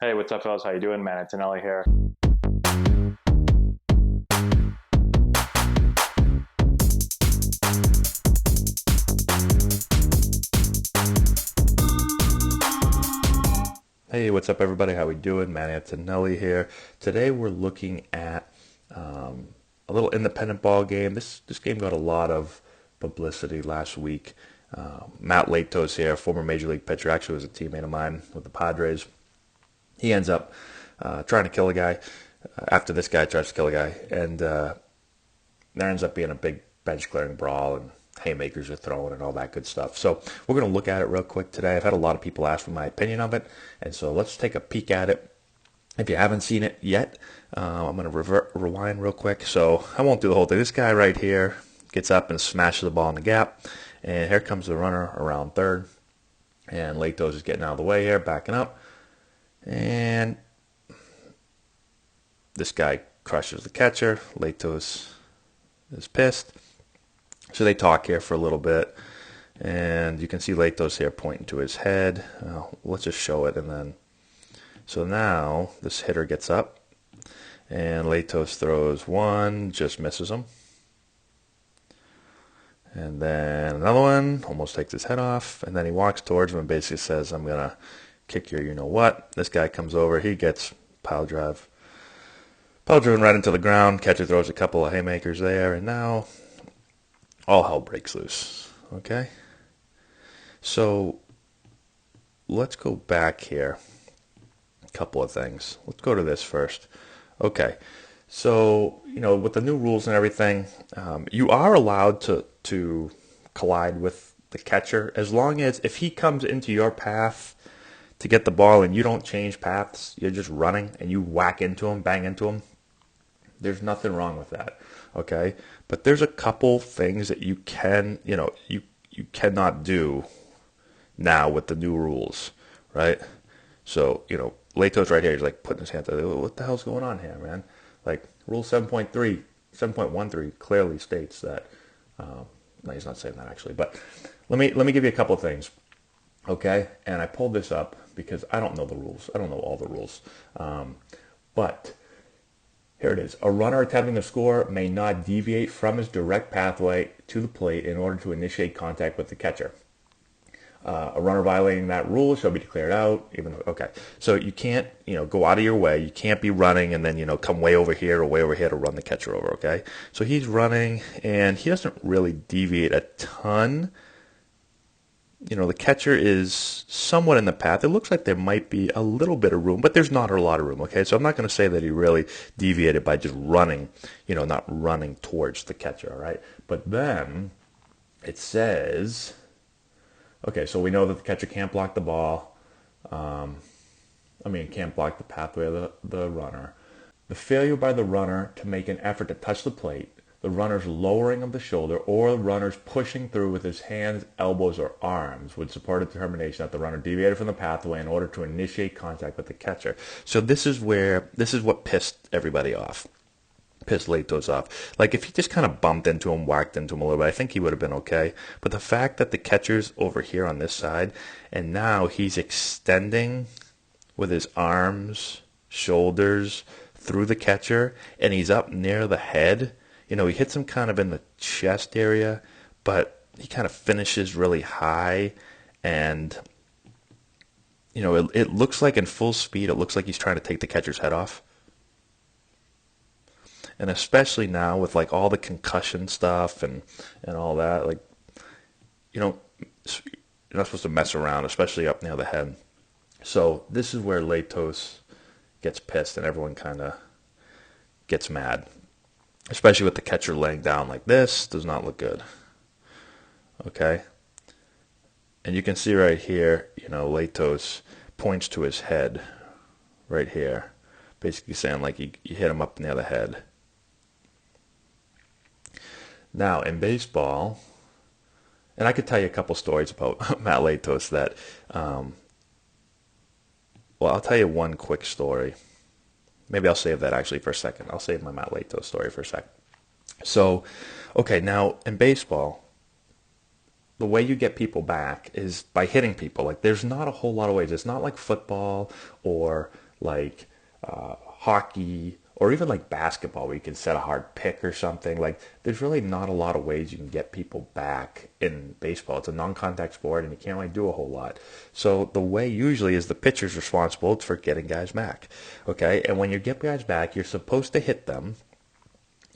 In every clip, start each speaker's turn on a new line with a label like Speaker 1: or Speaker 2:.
Speaker 1: Hey, what's up, fellas? How you doing? Man, Antonelli here.
Speaker 2: Hey, what's up, everybody? How we doing? Mat Antonelli here. Today we're looking at a little independent ball game. This game got a lot of publicity last week. Mat Latos here, former major league pitcher, actually was a teammate of mine with the Padres. He ends up trying to kill a guy after this guy tries to kill a guy, and there ends up being a big bench clearing brawl and haymakers are thrown and all that good stuff. So we're going to look at it real quick today. I've had a lot of people ask for my opinion of it, and so let's take a peek at it. If you haven't seen it yet, I'm going to rewind real quick. So I won't do the whole thing. This guy right here gets up and smashes the ball in the gap, and here comes the runner around third, and Latos is getting out of the way here, backing up, and this guy crushes the catcher. Latos is pissed. So they talk here for a little bit, and you can see Latos here pointing to his head. Let's just show it, and then so now this hitter gets up, and Latos throws one, just misses him, and then another one almost takes his head off, and then he walks towards him and basically says, "I'm gonna kick your you know what." This guy comes over, he gets pile driven right into the ground. Catcher throws a couple of haymakers there, and now all hell breaks loose. Okay? So let's go back here. A couple of things. Let's go to this first. Okay. So, with the new rules and everything, you are allowed to collide with the catcher as long as if he comes into your path to get the ball and you don't change paths, you're just running and you whack into him, bang into him, there's nothing wrong with that, okay? But there's a couple things that you cannot do now with the new rules, right? So, Lato's right here. He's like putting his hands out. What the hell's going on here, man? Like Rule 7.3, 7.13 clearly states that. No, he's not saying that actually. But let me give you a couple of things, okay? And I pulled this up because I don't know the rules. I don't know all the rules, but here it is. A runner attempting to score may not deviate from his direct pathway to the plate in order to initiate contact with the catcher. A runner violating that rule shall be declared out, even though, okay. So you can't, go out of your way. You can't be running and then, come way over here or way over here to run the catcher over, okay? So he's running and he doesn't really deviate a ton. The catcher is somewhat in the path. It looks like there might be a little bit of room, but there's not a lot of room, okay? So I'm not going to say that he really deviated by just running, not running towards the catcher, all right? But then it says, okay, so we know that the catcher can't block the ball. Can't block the pathway of the runner. The failure by the runner to make an effort to touch the plate, the runner's lowering of the shoulder, or the runner's pushing through with his hands, elbows, or arms would support a determination that the runner deviated from the pathway in order to initiate contact with the catcher. So this is what pissed everybody off. Pissed Latos off. Like if he just kind of bumped into him, whacked into him a little bit, I think he would have been okay. But the fact that the catcher's over here on this side, and now he's extending with his arms, shoulders, through the catcher, and he's up near the head. He hits him kind of in the chest area, but he kind of finishes really high, and it looks like in full speed, it looks like he's trying to take the catcher's head off. And especially now with like all the concussion stuff and all that, like you're not supposed to mess around, especially up near the head. So this is where Latos gets pissed and everyone kind of gets mad. Especially with the catcher laying down like this, does not look good. Okay? And you can see right here, Latos points to his head right here. Basically saying like you hit him up near the head. Now, in baseball, and I could tell you a couple stories about Mat Latos that, I'll tell you one quick story. Maybe I'll save that actually for a second. I'll save my Mat Latos story for a second. So, okay, now in baseball, the way you get people back is by hitting people. Like there's not a whole lot of ways. It's not like football or like hockey, or even like basketball where you can set a hard pick or something. Like there's really not a lot of ways you can get people back in baseball. It's a non-contact sport and you can't really do a whole lot. So the way usually is the pitcher's responsible for getting guys back. Okay, and when you get guys back, you're supposed to hit them.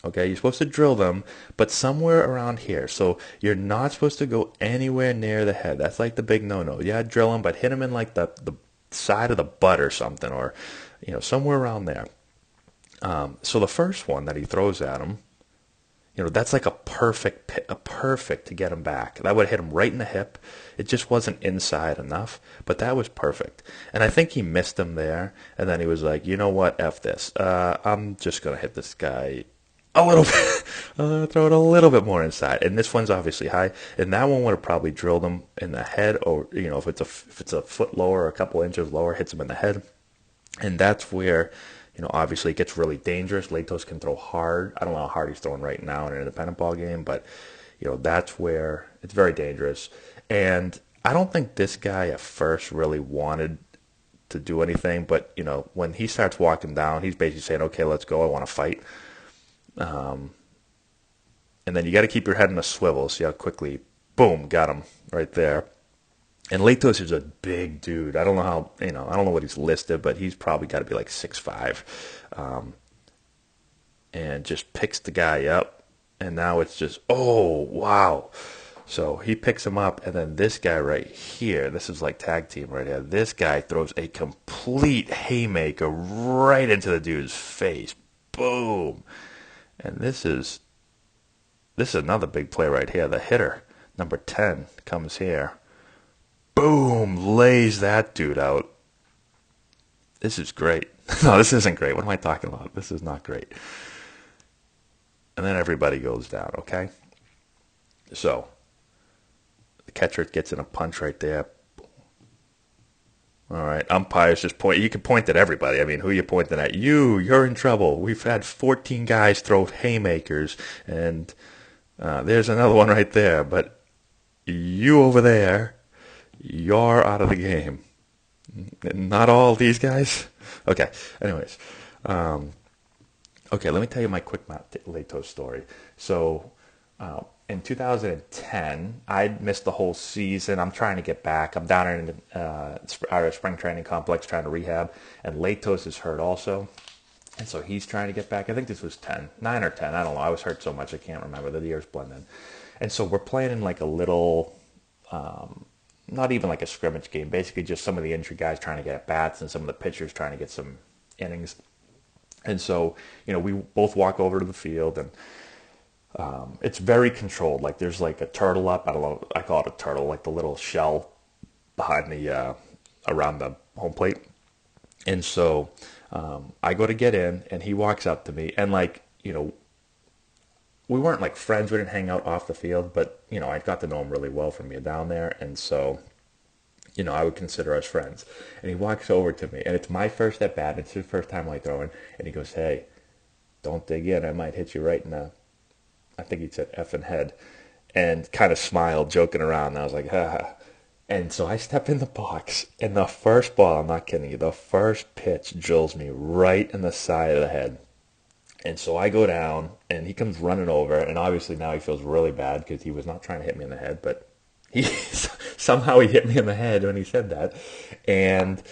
Speaker 2: Okay, you're supposed to drill them, but somewhere around here. So you're not supposed to go anywhere near the head. That's like the big no-no. Yeah, drill them, but hit them in like the side of the butt or something, or somewhere around there. So the first one that he throws at him, that's like a perfect to get him back. That would hit him right in the hip. It just wasn't inside enough, but that was perfect. And I think he missed him there, and then he was like, you know what, F this. I'm just going to hit this guy a little bit. Throw it a little bit more inside. And this one's obviously high, and that one would have probably drilled him in the head, or if it's a foot lower or a couple inches lower, hits him in the head. And that's where, obviously it gets really dangerous. Latos can throw hard. I don't know how hard he's throwing right now in an independent ball game, but that's where it's very dangerous. And I don't think this guy at first really wanted to do anything, but when he starts walking down, he's basically saying, "Okay, let's go. I want to fight." And then you got to keep your head in a swivel. See how quickly, boom, got him right there. And Latos is a big dude. I don't know how, I don't know what he's listed, but he's probably got to be like 6'5", and just picks the guy up. And now it's just, oh, wow. So he picks him up, and then this guy right here, this is like tag team right here. This guy throws a complete haymaker right into the dude's face. Boom. And this is another big play right here. The hitter, number 10, comes here. Boom, lays that dude out. This is great. No, this isn't great. What am I talking about? This is not great. And then everybody goes down, okay? So, the catcher gets in a punch right there. All right, umpires just point. You can point at everybody. I mean, who are you pointing at? You're in trouble. We've had 14 guys throw haymakers, and there's another one right there. But you over there, you're out of the game. Not all these guys. Okay. Anyways, okay. Let me tell you my quick Mat Latos story. So, in 2010, I missed the whole season. I'm trying to get back. I'm down in our spring training complex trying to rehab, and Latos is hurt also. And so he's trying to get back. I think this was 9 or 10. I don't know. I was hurt so much I can't remember. The years blend in. And so we're playing in like a little, not even like a scrimmage game. Basically just some of the injured guys trying to get at bats and some of the pitchers trying to get some innings. And so, we both walk over to the field, and it's very controlled. Like there's like a turtle up. I don't know. I call it a turtle, like the little shell behind the, around the home plate. And so I go to get in, and he walks up to me, and like, we weren't like friends. We didn't hang out off the field, but, I got to know him really well from being down there. And so, I would consider us friends. And he walks over to me, and it's my first at bat. It's his first time like throwing. And he goes, "Hey, don't dig in. I might hit you right in the," I think he said effing head, and kind of smiled, joking around. And I was like, ha. And so I step in the box, and the first ball, I'm not kidding you, the first pitch drills me right in the side of the head. And so I go down, and he comes running over, and obviously now he feels really bad because he was not trying to hit me in the head, but somehow he hit me in the head when he said that. And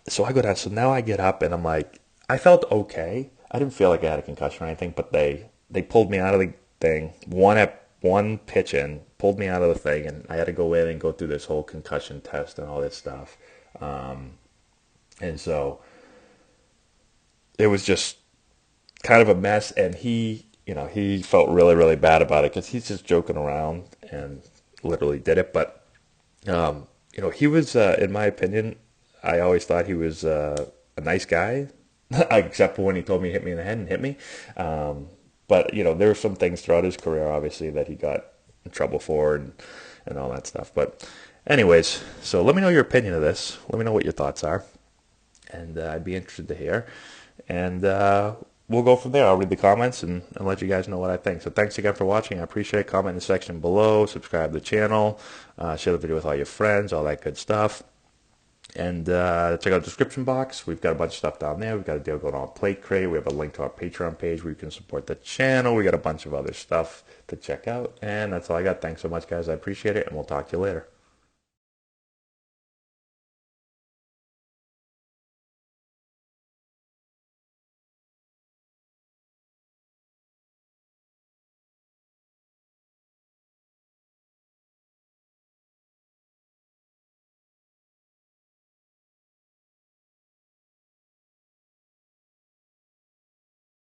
Speaker 2: so I go down. So now I get up, and I'm like, I felt okay. I didn't feel like I had a concussion or anything, but they pulled me out of the thing. One pitch in, pulled me out of the thing, and I had to go in and go through this whole concussion test and all this stuff. And so it was just kind of a mess, and he felt really, really bad about it because he's just joking around and literally did it. But, he was, in my opinion, I always thought he was a nice guy, except for when he told me to hit me in the head and hit me. But, there were some things throughout his career, obviously, that he got in trouble for and all that stuff. But anyways, so let me know your opinion of this. Let me know what your thoughts are. And I'd be interested to hear. And we'll go from there. I'll read the comments and let you guys know what I think. So thanks again for watching. I appreciate it. Comment in the section below. Subscribe to the channel. Share the video with all your friends. All that good stuff. And check out the description box. We've got a bunch of stuff down there. We've got a deal going on Plate Crate. We have a link to our Patreon page where you can support the channel. We got a bunch of other stuff to check out. And that's all I got. Thanks so much, guys. I appreciate it, and we'll talk to you later.